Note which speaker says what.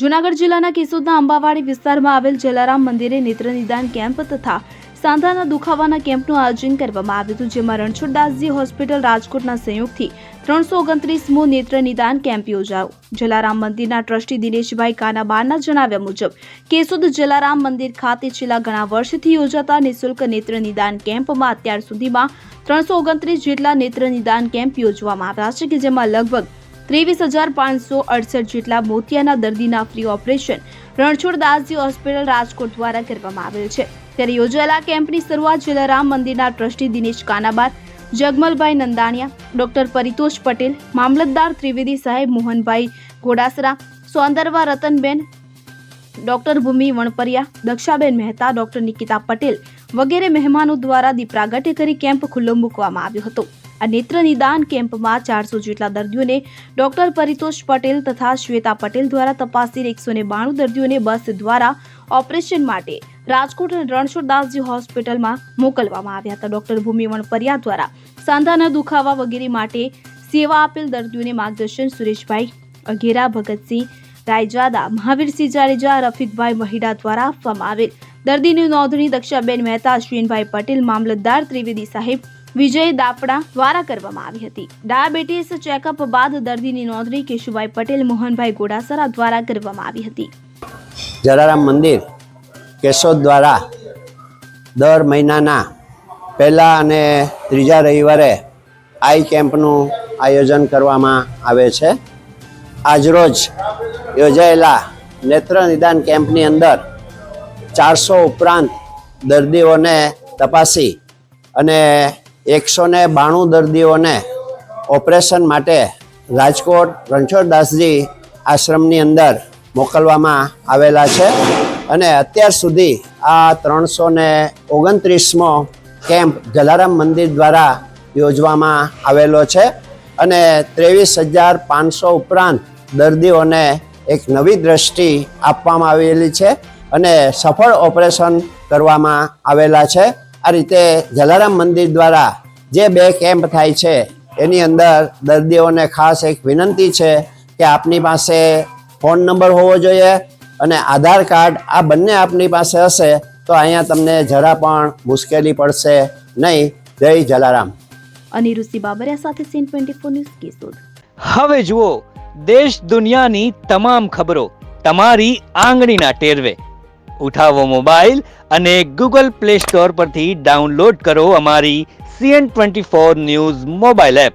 Speaker 1: જૂનાગઢ જિલ્લાના કેશોદના અંબાવાડી વિસ્તારમાં આવેલ જલારામ મંદિરે નેત્ર નિદાન કેમ્પ તથા સાંધાના દુખાવાના કેમ્પનું આયોજન કરવામાં આવ્યું હતું, જેમાં રણછોડદાસજી હોસ્પિટલ રાજકોટના સંયોગથી 329મો નેત્ર નિદાન કેમ્પ યોજાયો. જલારામ મંદિરના ટ્રસ્ટી દિનેશભાઈ કાનાબારના જણાવ્યા મુજબ કેશોદ જલારામ મંદિર ખાતે છેલ્લા ઘણા વર્ષથી યોજાતા નિઃશુલ્ક નેત્ર નિદાન કેમ્પમાં અત્યાર સુધીમાં 329 જેટલા નેત્ર નિદાન કેમ્પ યોજવામાં આવ્યા છે, કે જેમાં લગભગ 23,568 જેટલા મોતિયાના દર્દીના free operation Ranchhoddasji hospital Rajkot દ્વારા કરવામાં આવેલ છે. ત્યારે યોજાયેલા કેમ્પની શરૂઆત જલારામ મંદિરના ટ્રસ્ટી દિનેશ કાનાબાર, જગમલભાઈ નંદાણીયા, ડોક્ટર પરિતોષ પટેલ, મામલતદાર ત્રિવેદી સાહેબ, મોહનભાઈ ઘોડાસરા, સૌંદરવા રતનબેન, ડોક્ટર ભૂમિ વણપરિયા, દક્ષાબેન મહેતા, ડોક્ટર નિકિતા પટેલ વગેરે મહેમાનો દ્વારા દીપ પ્રાગટ્ય કરી કેમ્પ ખુલ્લો મૂકવામાં આવ્યો હતો. આ નેત્ર નિદાન કેમ્પમાં 400 જેટલા દર્દીઓને ડોક્ટર પરિતોષ પટેલ તથા શ્વેતા પટેલ દ્વારા તપાસી 192 દર્દીઓને બસ દ્વારા ઓપરેશન માટે રાજકોટ રણછોડદાસજી હોસ્પિટલમાં મોકલવામાં આવ્યા હતા. ડોક્ટર ભૂમિ વણપરિયા દ્વારા સાંધાના દુખાવા વગેરે માટે સેવા આપેલ દર્દીઓને માર્ગદર્શન સુરેશભાઈ અઘેરા, ભગતસિંહ રાયજાદા, મહાવીરસિંહ જાડેજા, રફીકભાઈ મહિડા દ્વારા આપવામાં આવેલ. દર્દીની નોંધણી દક્ષાબેન મહેતા, અશ્વિનભાઈ પટેલ, મામલતદાર ત્રિવેદી સાહેબ, વિજય દાપડા દ્વારા કરવામાં આવી હતી. ડાયાબિટીસ ચેકઅપ બાદ દર્દીની નોંધણી કેશુભાઈ પટેલ, મોહનભાઈ ઘોડાસરા દ્વારા કરવામાં આવી હતી.
Speaker 2: જલારામ મંદિર કેશોદ દ્વારા દર મહિનાના પહેલા અને ત્રીજા રવિવારે આઈ કેમ્પનું આયોજન કરવામાં આવે છે. આજરોજ યોજાયેલા નેત્ર નિદાન કેમ્પની અંદર 400 ઉપરાંત દર્દીઓને તપાસી અને 192 દર્દીઓને ઓપરેશન માટે રાજકોટ રણછોડદાસજી આશ્રમની અંદર મોકલવામાં આવેલા છે. અને અત્યાર સુધી આ 329મો કેમ્પ જલારામ મંદિર દ્વારા યોજવામાં આવેલો છે. અને 23,500 ઉપરાંત દર્દીઓને એક નવી દ્રષ્ટિ આપવામાં આવેલી છે અને સફળ ઓપરેશન કરવામાં આવેલા છે. આ રીતે જલારામ મંદિર દ્વારા જે 2 કેમ્પ થાય છે એની અંદર દર્દીઓને ખાસ એક વિનંતી છે કે આપની પાસે ફોન નંબર હોવો જોઈએ અને આધાર કાર્ડ, આ બંને આપની પાસે હશે તો અહીંયા તમને જરા પણ મુશ્કેલી પડશે નહીં. જય જલારામ.
Speaker 1: અનિરુદ્ધ બાબરિયા સાથે સીન 24 ન્યૂઝ કેશોદ.
Speaker 3: હવે જુઓ દેશ દુનિયાની તમામ ખબરો તમારી આંગળીના ટેરવે. ઉઠાવો મોબાઈલ અને ગૂગલ પ્લે સ્ટોર પરથી ડાઉનલોડ કરો અમારી CN24 ન્યૂઝ મોબાઈલ એપ.